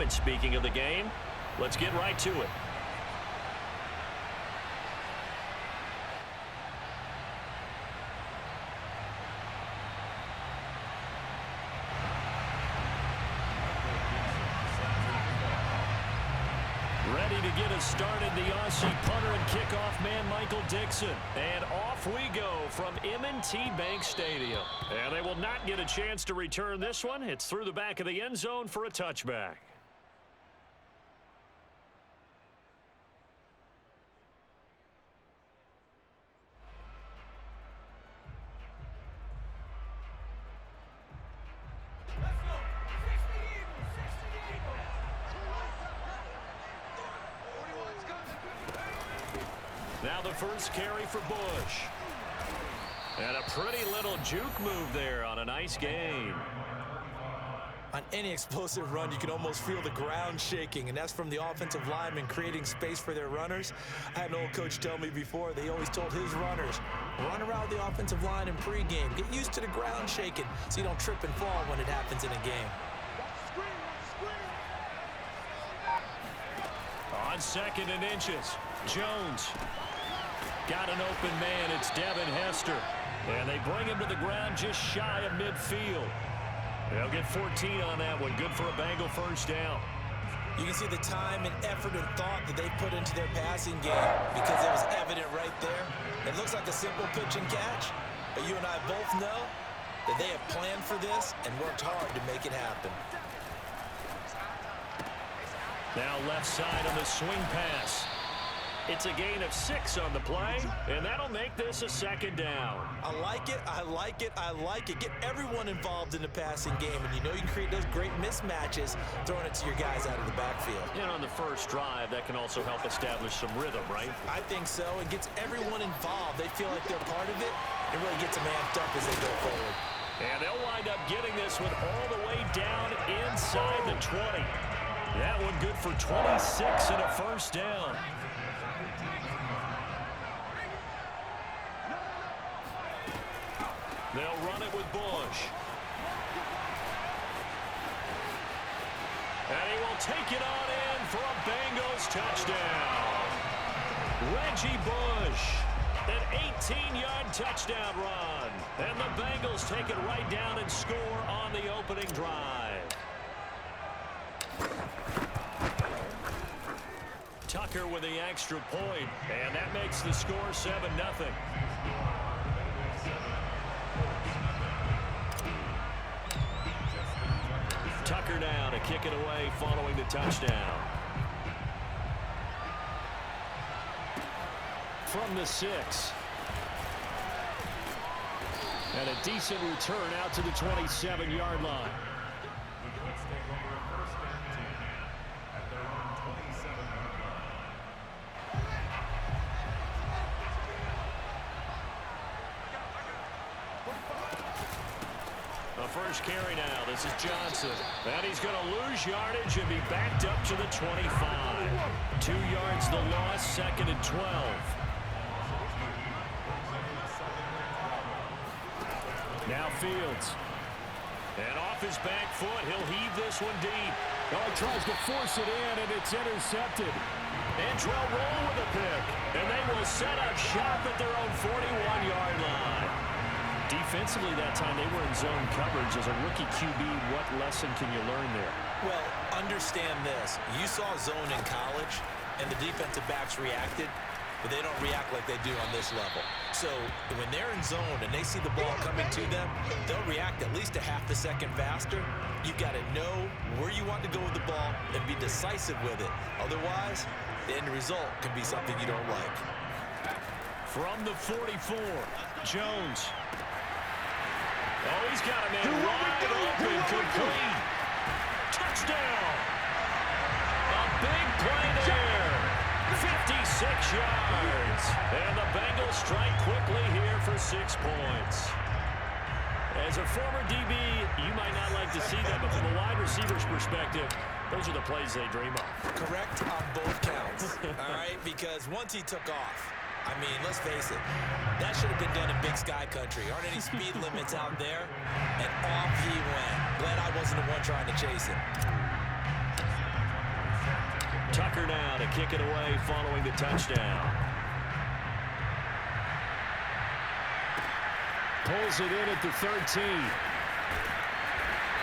And speaking of the game, let's get right to it. Ready to get us started, the Aussie punter and kickoff man, Michael Dixon. And off we go from M&T Bank Stadium. And they will not get a chance to return this one. It's through the back of the end zone for a touchback. Now the first carry for Bush. And a pretty little juke move there on a nice game. On any explosive run, you can almost feel the ground shaking, and that's from the offensive linemen creating space for their runners. I had an old coach tell me before, they always told his runners, run around the offensive line in pregame. Get used to the ground shaking so you don't trip and fall when it happens in a game. On 2nd and inches, Jones. Got an open man, it's Devin Hester. And they bring him to the ground just shy of midfield. They'll get 14 on that one. Good for a Bengal first down. You can see the time and effort and thought that they put into their passing game because it was evident right there. It looks like a simple pitch and catch, but you and I both know that they have planned for this and worked hard to make it happen. Now left side on the swing pass. It's a gain of 6 on the play, and that'll make this a 2nd down. I like it, I like it, I like it. Get everyone involved in the passing game, and you know you can create those great mismatches throwing it to your guys out of the backfield. And on the first drive, that can also help establish some rhythm, right? I think so. It gets everyone involved. They feel like they're part of it. It really gets them amped up as they go forward. And they'll wind up getting this one all the way down inside the 20. That one good for 26 and a first down. They'll run it with Bush. And he will take it on in for a Bengals touchdown. Reggie Bush, an 18-yard touchdown run. And the Bengals take it right down and score on the opening drive. Tucker with the extra point, and that makes the score 7-0. Tucker now to kick it away following the touchdown. From the 6. And a decent return out to the 27-yard line. First carry now. This is Johnson. And he's going to lose yardage and be backed up to the 25. 2 yards the loss, 2nd and 12. Now Fields. And off his back foot, he'll heave this one deep. Oh, he tries to force it in, and it's intercepted. Andrell roll with a pick. And they will set up shop at their own 41-yard line. Defensively that time, they were in zone coverage. As a rookie QB, what lesson can you learn there? Well, understand this. You saw zone in college, and the defensive backs reacted, but they don't react like they do on this level. So when they're in zone and they see the ball coming to them, they'll react at least a half a second faster. You've got to know where you want to go with the ball and be decisive with it. Otherwise, the end result can be something you don't like. From the 44, Jones. Oh, he's got a man wide open, complete. Touchdown. A big play there. 56 yards. And the Bengals strike quickly here for 6 points. As a former DB, you might not like to see that, but from a wide receiver's perspective, those are the plays they dream of. Correct on both counts, all right? Because once he took off, I mean, let's face it, that should have been done in Big Sky Country. Aren't any speed limits out there? And off he went. Glad I wasn't the one trying to chase him. Tucker now to kick it away following the touchdown. Pulls it in at the 13.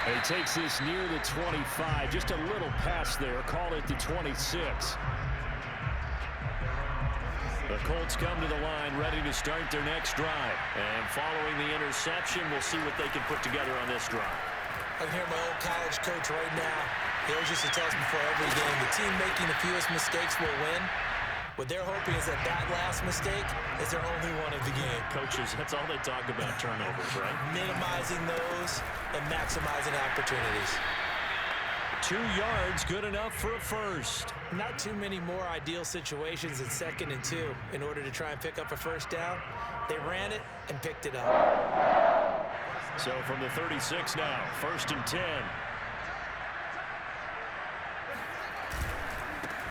He takes this near the 25. Just a little pass there. Call it the 26. The Colts come to the line ready to start their next drive. And following the interception, we'll see what they can put together on this drive. I can hear my old college coach right now. He always used to tell us before every game, the team making the fewest mistakes will win. What they're hoping is that that last mistake is their only one of the game. Coaches, that's all they talk about, turnovers, right? Minimizing those and maximizing opportunities. 2 yards, good enough for a first. Not too many more ideal situations in 2nd and 2 in order to try and pick up a first down. They ran it and picked it up. So from the 36 now, 1st and 10.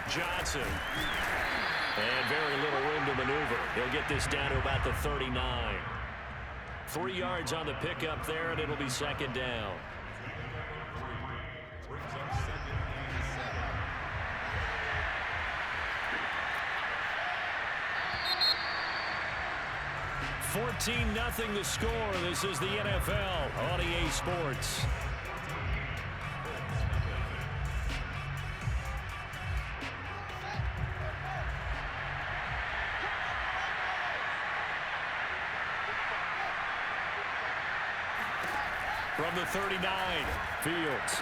Johnson. And very little room to maneuver. He'll get this down to about the 39. 3 yards on the pickup there, and it'll be 2nd down. $14-0 the score. This is the NFL on EA Sports. From the 39, Fields.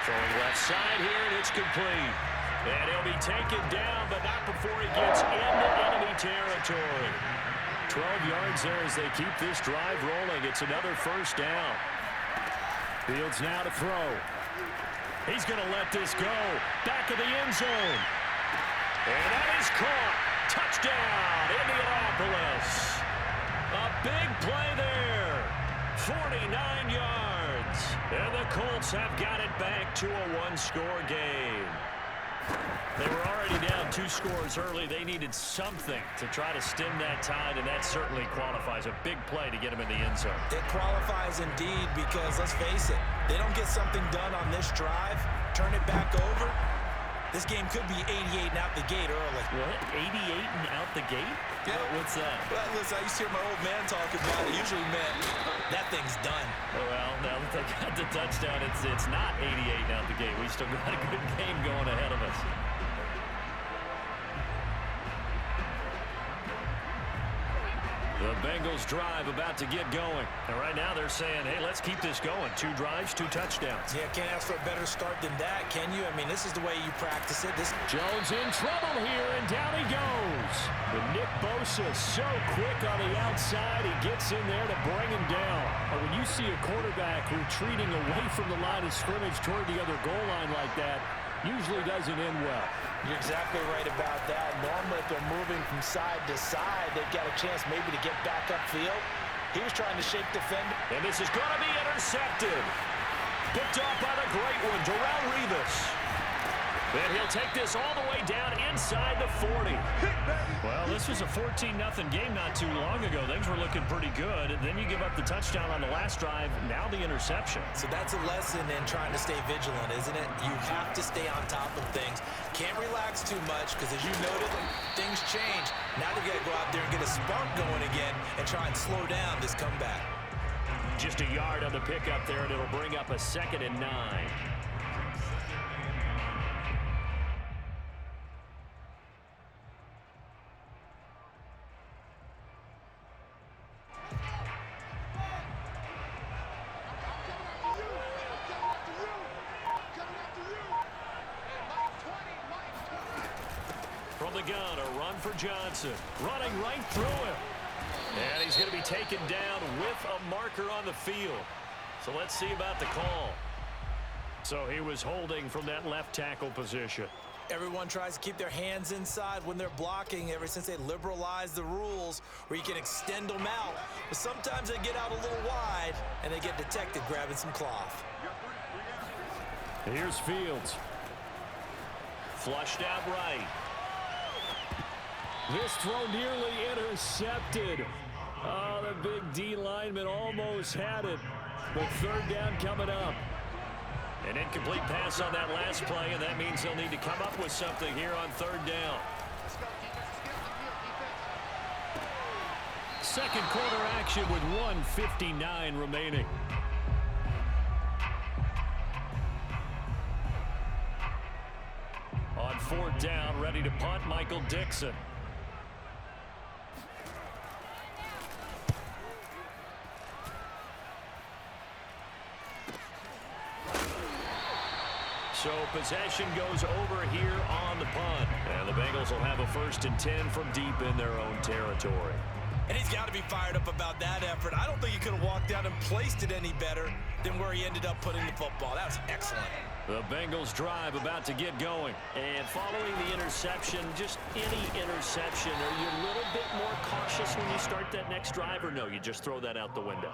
Throwing left side here, and it's complete. And he'll be taken down, but not before he gets into enemy territory. 12 yards there as they keep this drive rolling. It's another first down. Fields now to throw. He's going to let this go. Back of the end zone. And that is caught. Touchdown, Indianapolis. A big play there. 49 yards. And the Colts have got it back to a one-score game. They were already down 2 scores early. They needed something to try to stem that tide, and that certainly qualifies. A big play to get them in the end zone. It qualifies indeed because, let's face it, they don't get something done on this drive, turn it back over, this game could be 88 and out the gate early. What? 88 and out the gate? Yeah. What's that? Well, listen, I used to hear my old man talk about it. Usually meant that thing's done. Well, now that they got the touchdown, it's not 88 and out the gate. We still got a good game going ahead of us. The Bengals drive about to get going. And right now they're saying, hey, let's keep this going. 2 drives, 2 touchdowns. Yeah, can't ask for a better start than that, can you? I mean, this is the way you practice it. Jones in trouble here, and down he goes. But Nick Bosa so quick on the outside. He gets in there to bring him down. But when you see a quarterback retreating away from the line of scrimmage toward the other goal line like that, usually doesn't end well. You're exactly right about that. Normally, if they're moving from side to side, they've got a chance maybe to get back upfield. He was trying to shake defender. And this is going to be intercepted. Picked off by the great one, Darrelle Revis. And he'll take this all the way down inside the 40. Well, this was a 14-0 game not too long ago. Things were looking pretty good. And then you give up the touchdown on the last drive. Now the interception. So that's a lesson in trying to stay vigilant, isn't it? You have to stay on top of things. Can't relax too much because, as you noted, things change. Now they've got to go out there and get a spark going again and try and slow down this comeback. Just a yard on the pickup there, and it'll bring up a 2nd and 9. From the gun, a run for Johnson. Running right through him. And he's going to be taken down with a marker on the field. So let's see about the call. So he was holding from that left tackle position. Everyone tries to keep their hands inside when they're blocking ever since they liberalized the rules where you can extend them out. But sometimes they get out a little wide and they get detected grabbing some cloth. Here's Fields. Flushed out right. This throw nearly intercepted. Oh, the big D lineman almost had it. But 3rd down coming up. An incomplete pass on that last play, and that means they'll need to come up with something here on third down. Second quarter action with 1:59 remaining. On fourth down, ready to punt, Michael Dixon. So possession goes over here on the punt. And the Bengals will have a 1st and 10 from deep in their own territory. And he's got to be fired up about that effort. I don't think he could have walked out and placed it any better than where he ended up putting the football. That was excellent. The Bengals drive about to get going. And following the interception, just any interception, are you a little bit more cautious when you start that next drive, or no, you just throw that out the window?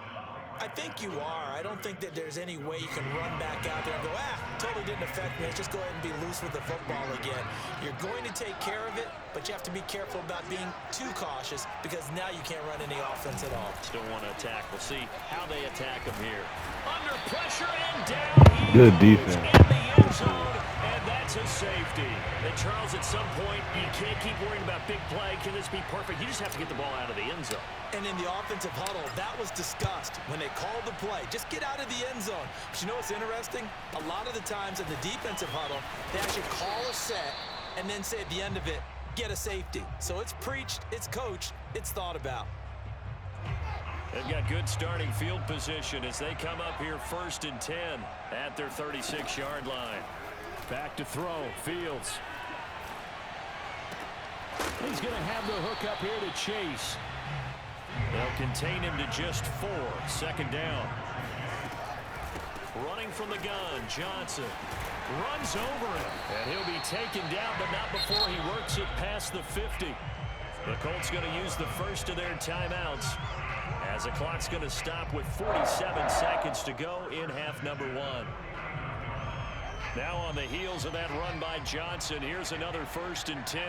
I think you are. I don't think that there's any way you can run back out there and go, totally didn't affect me. Let's just go ahead and be loose with the football again. You're going to take care of it, but you have to be careful about being too cautious because now you can't run any offense at all. Still want to attack. We'll see how they attack him here. Under pressure and down. Good defense. In the end zone, and that's a safety. And Charles, at some point, you can't keep worrying about big play. Can this be perfect? You just have to get the ball out of the end zone. And in the offensive huddle, that was discussed when they called the play. Just get out of the end zone. But you know what's interesting? A lot of the times in the defensive huddle, they actually call a set and then say at the end of it, get a safety. So it's preached, it's coached, it's thought about. They've got good starting field position as they come up here 1st and 10 at their 36-yard line. Back to throw, Fields. He's going to have the hook up here to Chase. They'll contain him to just 4. 2nd down. Running from the gun, Johnson runs over him, and he'll be taken down, but not before he works it past the 50. The Colts going to use the first of their timeouts as the clock's going to stop with 47 seconds to go in half number 1. Now on the heels of that run by Johnson, here's another 1st and 10.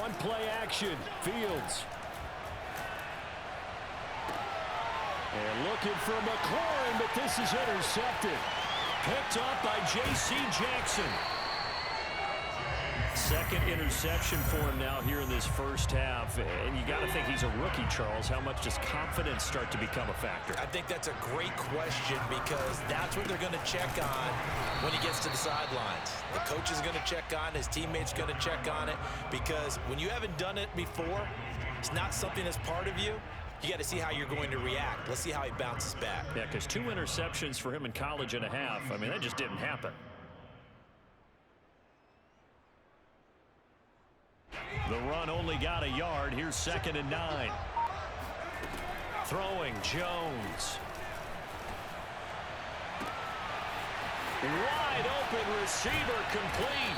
On play action, Fields. And looking for McLaurin, but this is intercepted. Picked up by J.C. Jackson. Second interception for him now here in this first half. And you got to think he's a rookie, Charles. How much does confidence start to become a factor? I think that's a great question because that's what they're going to check on when he gets to the sidelines. The coach is going to check on it. His teammates are going to check on it because when you haven't done it before, it's not something that's part of you. You got to see how you're going to react. Let's see how he bounces back. Yeah, because 2 interceptions for him in college and a half. I mean, that just didn't happen. The run only got a yard. Here's 2nd and 9. Throwing, Jones. Wide open receiver, complete.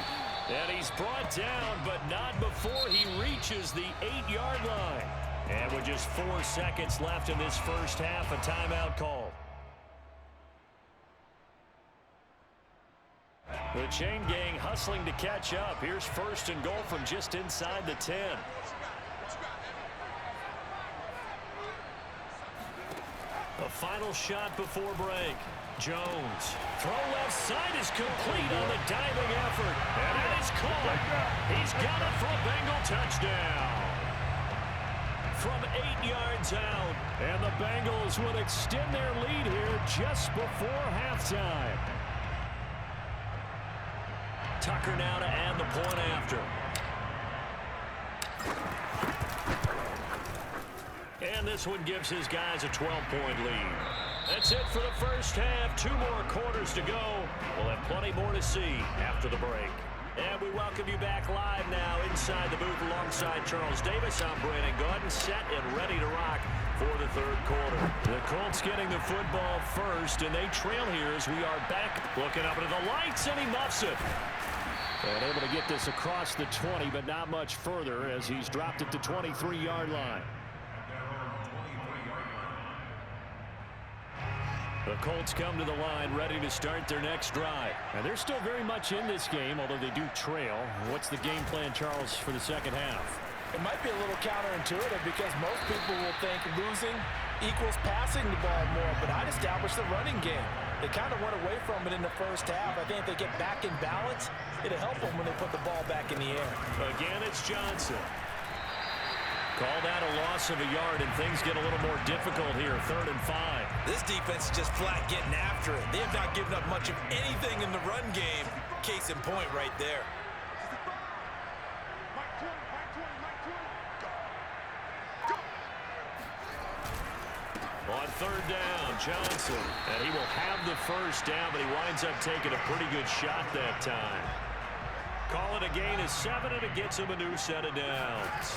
And he's brought down, but not before he reaches the 8-yard line. And with just 4 seconds left in this first half, a timeout call. The chain gang hustling to catch up. Here's 1st and goal from just inside the 10. The final shot before break. Jones. Throw left side is complete on the diving effort. And it is caught. He's got it for a Bengal touchdown. From 8 yards out. And the Bengals would extend their lead here just before halftime. Tucker now to add the point after. And this one gives his guys a 12-point lead. That's it for the first half. 2 more quarters to go. We'll have plenty more to see after the break. And we welcome you back live now inside the booth alongside Charles Davis. I'm Brandon Gaudin, set and ready to rock for the third quarter. The Colts getting the football first, and they trail here as we are back looking up into the lights, and he muffs it. And able to get this across the 20, but not much further as he's dropped it to 23-yard line. The Colts come to the line ready to start their next drive. And they're still very much in this game, although they do trail. What's the game plan, Charles, for the second half? It might be a little counterintuitive because most people will think losing equals passing the ball more, but I'd establish the running game. They kind of went away from it in the first half. I think if they get back in balance, it'll help them when they put the ball back in the air. Again, it's Johnson. Called out a loss of a yard, and things get a little more difficult here, 3rd and 5. This defense is just flat getting after it. They have not given up much of anything in the run game. Case in point right there. On 3rd down, Johnson. And he will have the first down, but he winds up taking a pretty good shot that time. Call it a gain of 7, and it gets him a new set of downs.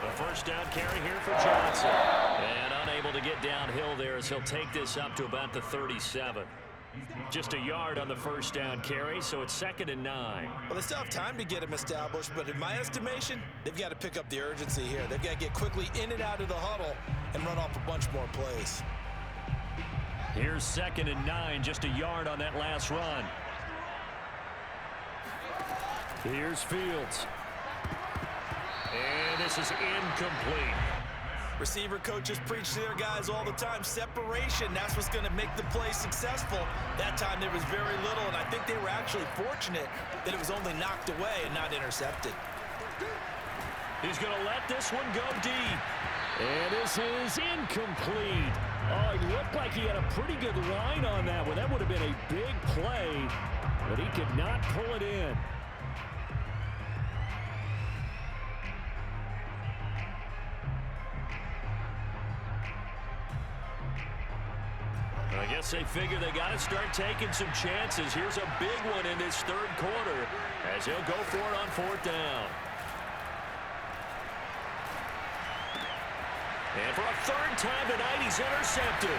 The first down carry here for Johnson. And unable to get downhill there as he'll take this up to about the 37. Just a yard on the first down carry, so it's 2nd and 9. Well, they still have time to get him established, but in my estimation, they've got to pick up the urgency here. They've got to get quickly in and out of the huddle and run off a bunch more plays. Here's 2nd and 9, just a yard on that last run. Here's Fields. And this is incomplete. Receiver coaches preach to their guys all the time. Separation, that's what's going to make the play successful. That time there was very little, and I think they were actually fortunate that it was only knocked away and not intercepted. He's going to let this one go deep. And this is incomplete. Oh, it looked like he had a pretty good line on that one. That would have been a big play, but he could not pull it in. I guess they figure they got to start taking some chances. Here's a big one in this 3rd quarter as he'll go for it on 4th down. And for a 3rd time tonight, he's intercepted.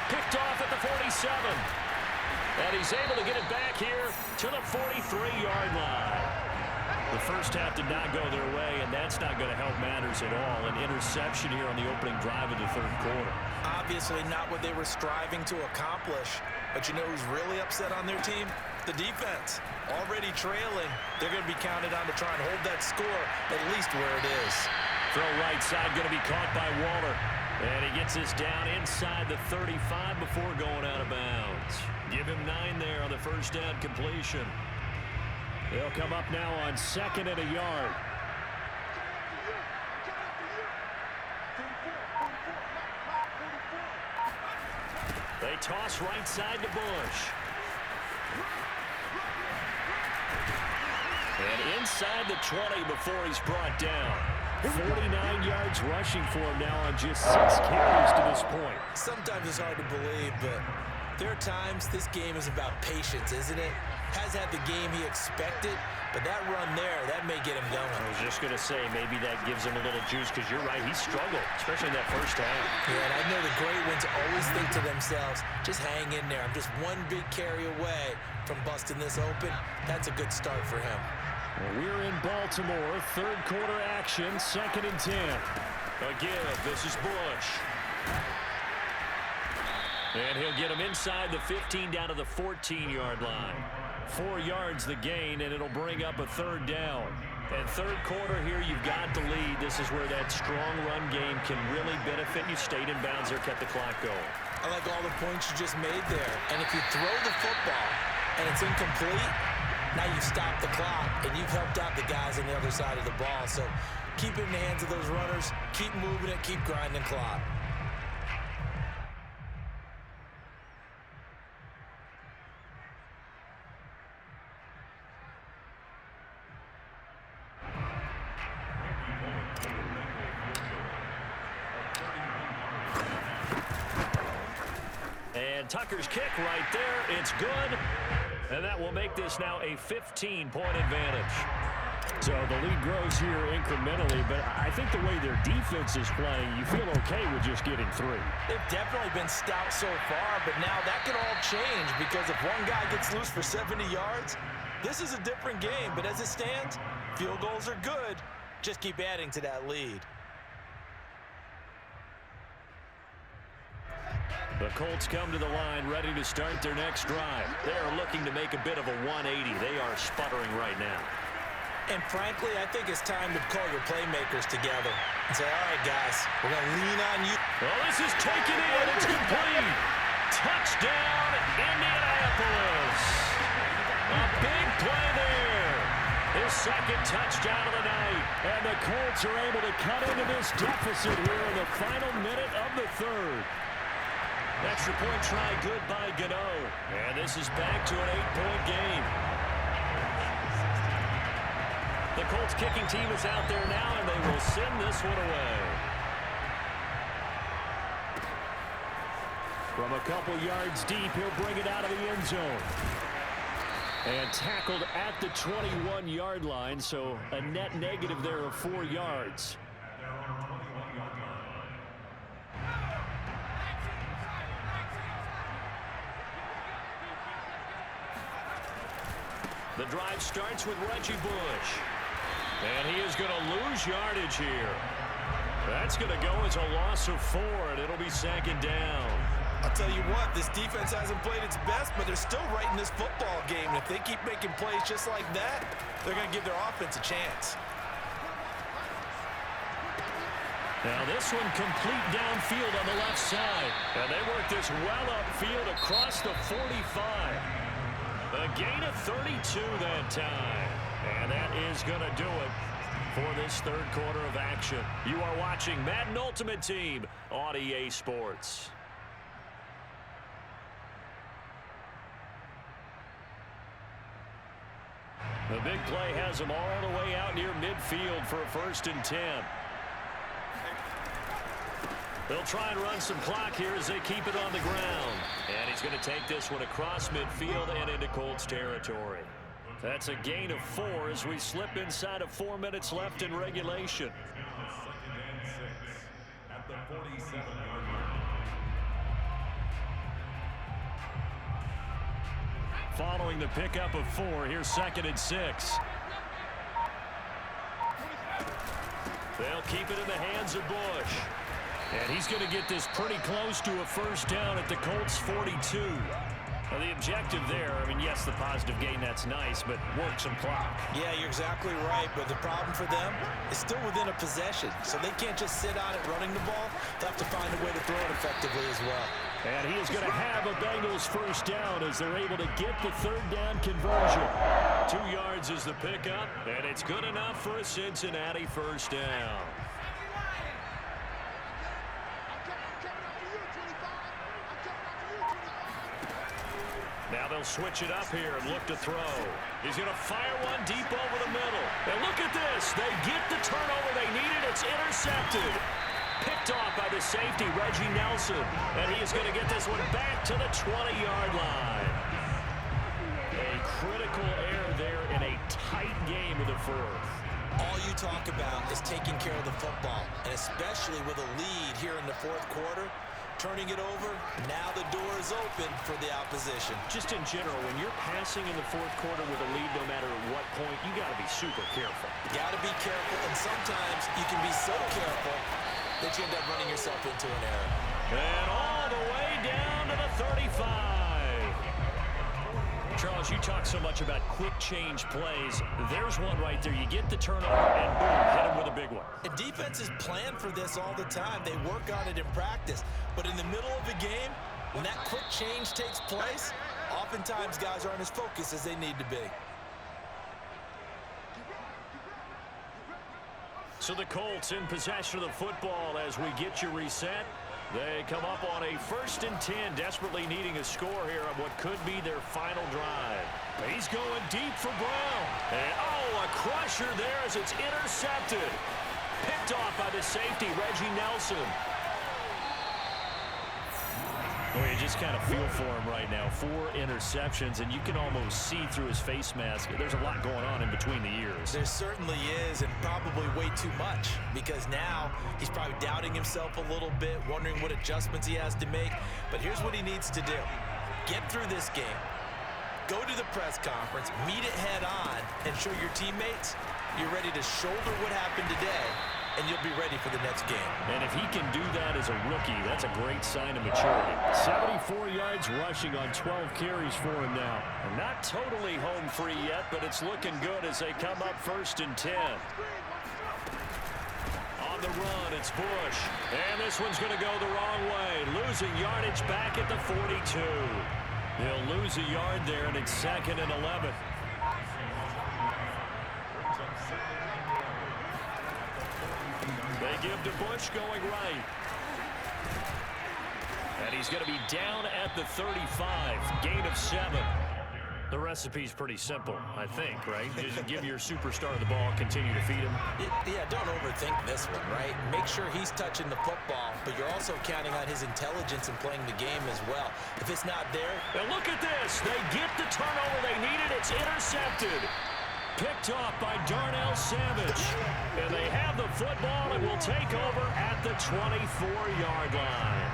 Picked off at the 47. And he's able to get it back here to the 43-yard line. The first half did not go their way, and that's not going to help matters at all. An interception here on the opening drive of the 3rd quarter. Obviously not what they were striving to accomplish. But you know who's really upset on their team? The defense. Already trailing. They're going to be counted on to try and hold that score at least where it is. Throw right side going to be caught by Waller. And he gets this down inside the 35 before going out of bounds. Give him 9 there on the first down completion. They'll come up now on 2nd and a yard. They toss right side to Bush. And inside the 20 before he's brought down. 49 yards rushing for him now on just 6 carries to this point. Sometimes it's hard to believe, but there are times this game is about patience, isn't it? Has had the game he expected, but that run there, that may get him going. I was just going to say, maybe that gives him a little juice, because you're right, he struggled, especially in that first half. Yeah, and I know the great ones always think to themselves, just hang in there. I'm just one big carry away from busting this open. That's a good start for him. Well, we're in Baltimore, 3rd quarter action, 2nd and 10. Again, this is Bush. And he'll get him inside the 15 down to the 14-yard line. 4 yards the gain, and it'll bring up a 3rd down. And 3rd quarter here, you've got the lead. This is where that strong run game can really benefit you. Stayed in bounds there, kept the clock going. I like all the points you just made there. And if you throw the football and it's incomplete, now you've stopped the clock, and you've helped out the guys on the other side of the ball. So keep it in the hands of those runners. Keep moving it. Keep grinding clock. And Tucker's kick right there. It's good. And that will make this now a 15-point advantage. So the lead grows here incrementally, but I think the way their defense is playing, you feel okay with just getting 3. They've definitely been stout so far, but now that could all change, because if one guy gets loose for 70 yards, this is a different game. But as it stands, field goals are good. Just keep adding to that lead. The Colts come to the line ready to start their next drive. They are looking to make a bit of a 180. They are sputtering right now. And frankly, I think it's time to call your playmakers together and say, all right, guys, we're going to lean on you. Well, this is taken in. It's complete. Touchdown, Indianapolis. A big play there. His second touchdown of the night. And the Colts are able to cut into this deficit here in the final minute of the third. Extra point try good by Gano. And this is back to an 8-point game. The Colts kicking team is out there now, and they will send this one away. From a couple yards deep, he'll bring it out of the end zone. And tackled at the 21-yard line, so a net negative there of 4 yards. The drive starts with Reggie Bush. And he is going to lose yardage here. That's going to go as a loss of 4, and it'll be second down. I'll tell you what, this defense hasn't played its best, but they're still right in this football game. And if they keep making plays just like that, they're going to give their offense a chance. Now this one complete downfield on the left side. And they work this well upfield across the 45. A gain of 32 that time. And that is going to do it for this third quarter of action. You are watching Madden Ultimate Team on EA Sports. The big play has him all the way out near midfield for a 1st and 10. They'll try and run some clock here as they keep it on the ground. And he's going to take this one across midfield and into Colts territory. That's a gain of 4 as we slip inside of 4 minutes left in regulation. 2nd and 6 at the 47-yard line. Following the pickup of 4, here's 2nd and 6. They'll keep it in the hands of Bush. And he's going to get this pretty close to a 1st down at the Colts 42. Now the objective there, I mean, yes, the positive gain, that's nice, but work some clock. Yeah, you're exactly right, but the problem for them is still within a possession, so they can't just sit on it running the ball. They'll have to find a way to throw it effectively as well. And he is going to have a Bengals 1st down as they're able to get the 3rd down conversion. 2 yards is the pickup, and it's good enough for a Cincinnati 1st down. Now they'll switch it up here and look to throw. He's going to fire one deep over the middle. And look at this. They get the turnover they needed. It's intercepted. Picked off by the safety, Reggie Nelson. And he is going to get this one back to the 20-yard line. A critical error there in a tight game of the 4th. All you talk about is taking care of the football, and especially with a lead here in the 4th quarter. Turning it over, now the door is open for the opposition. Just in general, when you're passing in the 4th quarter with a lead, no matter at what point, you got to be super careful. Got to be careful, and sometimes you can be so careful that you end up running yourself into an error. And all the way down to the 35. Charles, you talk so much about quick change plays. There's one right there. You get the turnover, and boom, hit him with a big one. And defenses plan for this all the time. They work on it in practice. But in the middle of the game, when that quick change takes place, oftentimes guys aren't as focused as they need to be. So the Colts in possession of the football as we get you reset. They come up on a 1st and 10, desperately needing a score here on what could be their final drive. He's going deep for Brown. And, oh, a crusher there as it's intercepted. Picked off by the safety, Reggie Nelson. Well, you just kind of feel for him right now. 4 interceptions, and you can almost see through his face mask. There's a lot going on in between the ears. There certainly is, and probably way too much, because now he's probably doubting himself a little bit, wondering what adjustments he has to make. But here's what he needs to do. Get through this game. Go to the press conference, meet it head on, and show your teammates you're ready to shoulder what happened today, and you'll be ready for the next game. And if he can do that as a rookie, that's a great sign of maturity. 74 yards rushing on 12 carries for him now. Not totally home free yet, but it's looking good as they come up 1st and 10. On on the run. It's Bush. And this one's going to go the wrong way. Losing yardage back at the 42. He'll lose a yard there, and it's 2nd and 11. They give to Bush going right. And he's going to be down at the 35. Gain of 7. The recipe's pretty simple, I think, right? Just give your superstar the ball, continue to feed him. Yeah, don't overthink this one, right? Make sure he's touching the football, but you're also counting on his intelligence in playing the game as well. If it's not there... And look at this. They get the turnover they needed. It's intercepted. Picked off by Darnell Savage. And they have the football and will take over at the 24-yard line.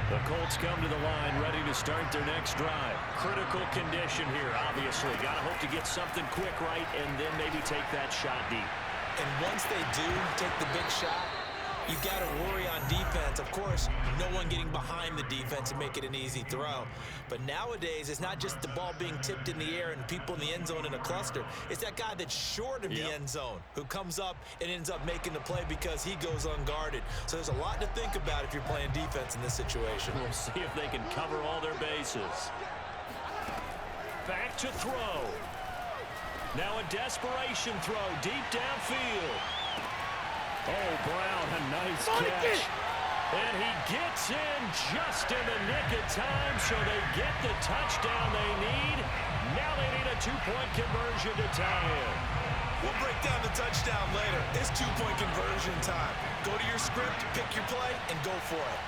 The Colts come to the line ready to start their next drive. Critical condition here, obviously. Got to hope to get something quick right and then maybe take that shot deep. And once they do take the big shot, you've got to worry on defense. Of course, no one getting behind the defense and make it an easy throw. But nowadays, it's not just the ball being tipped in the air and people in the end zone in a cluster. It's that guy that's short of the end zone who comes up and ends up making the play because he goes unguarded. So there's a lot to think about if you're playing defense in this situation. We'll see if they can cover all their bases. Back to throw. Now a desperation throw deep downfield. Oh, Brown, a nice catch. And he gets in just in the nick of time, so they get the touchdown they need. Now they need a 2-point conversion to tie in. We'll break down the touchdown later. It's 2-point conversion time. Go to your script, pick your play, and go for it.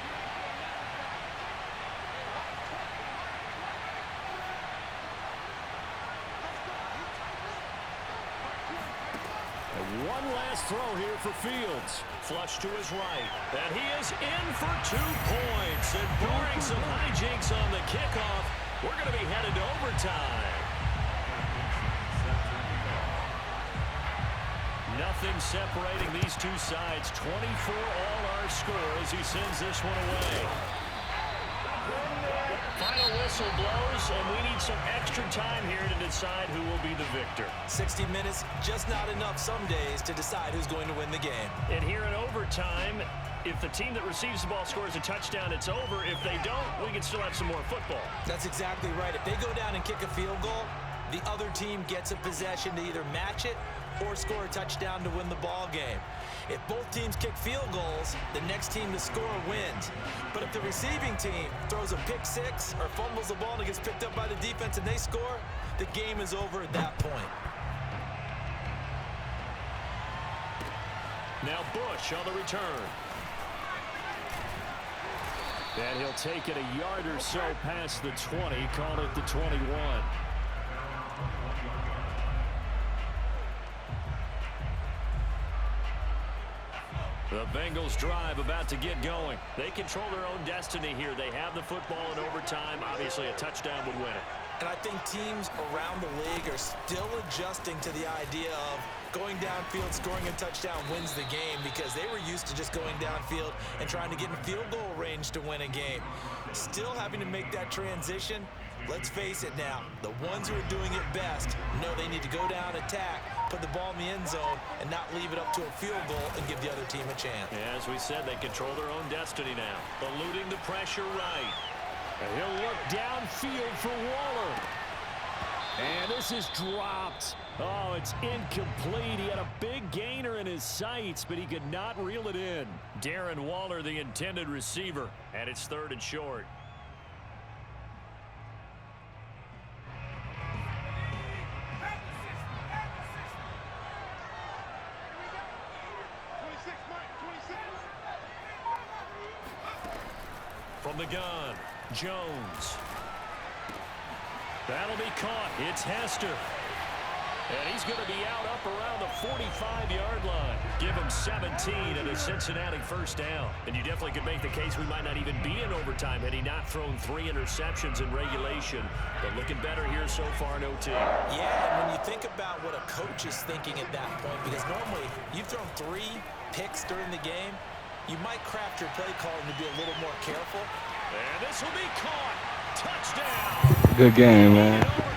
One last throw here for Fields. Flush to his right. And he is in for 2 points. And barring some hijinks on the kickoff, we're going to be headed to overtime. Nothing separating these two sides. 24 all our score as he sends this one away. Final whistle blows, and we need some extra time here to decide who will be the victor. 60 minutes, just not enough some days to decide who's going to win the game. And here in overtime, if the team that receives the ball scores a touchdown, it's over. If they don't, we can still have some more football. That's exactly right. If they go down and kick a field goal, the other team gets a possession to either match it or score a touchdown to win the ball game. If both teams kick field goals, the next team to score wins. But if the receiving team throws a pick six or fumbles the ball and it gets picked up by the defense and they score, the game is over at that point. Now Bush on the return. And he'll take it a yard or so past the 20, call it the 21. The Bengals drive about to get going. They control their own destiny here. They have the football in overtime. Obviously, a touchdown would win it. And I think teams around the league are still adjusting to the idea of going downfield, scoring a touchdown wins the game because they were used to just going downfield and trying to get in field goal range to win a game. Still having to make that transition. Let's face it now, the ones who are doing it best know they need to go down, attack, put the ball in the end zone, and not leave it up to a field goal and give the other team a chance. Yeah, as we said, they control their own destiny now. Eluding the pressure right. And he'll look downfield for Waller. And this is dropped. Oh, it's incomplete. He had a big gainer in his sights, but he could not reel it in. Darren Waller, the intended receiver, and it's 3rd and short. From the gun, Jones. That'll be caught. It's Hester. And he's going to be out up around the 45-yard line. Give him 17 and a Cincinnati first down. And you definitely could make the case we might not even be in overtime had he not thrown 3 interceptions in regulation. But looking better here so far in OT. Yeah, and when you think about what a coach is thinking at that point, because normally you've thrown 3 picks during the game, you might craft your play calling to be a little more careful. And this will be caught. Touchdown. Good game, man.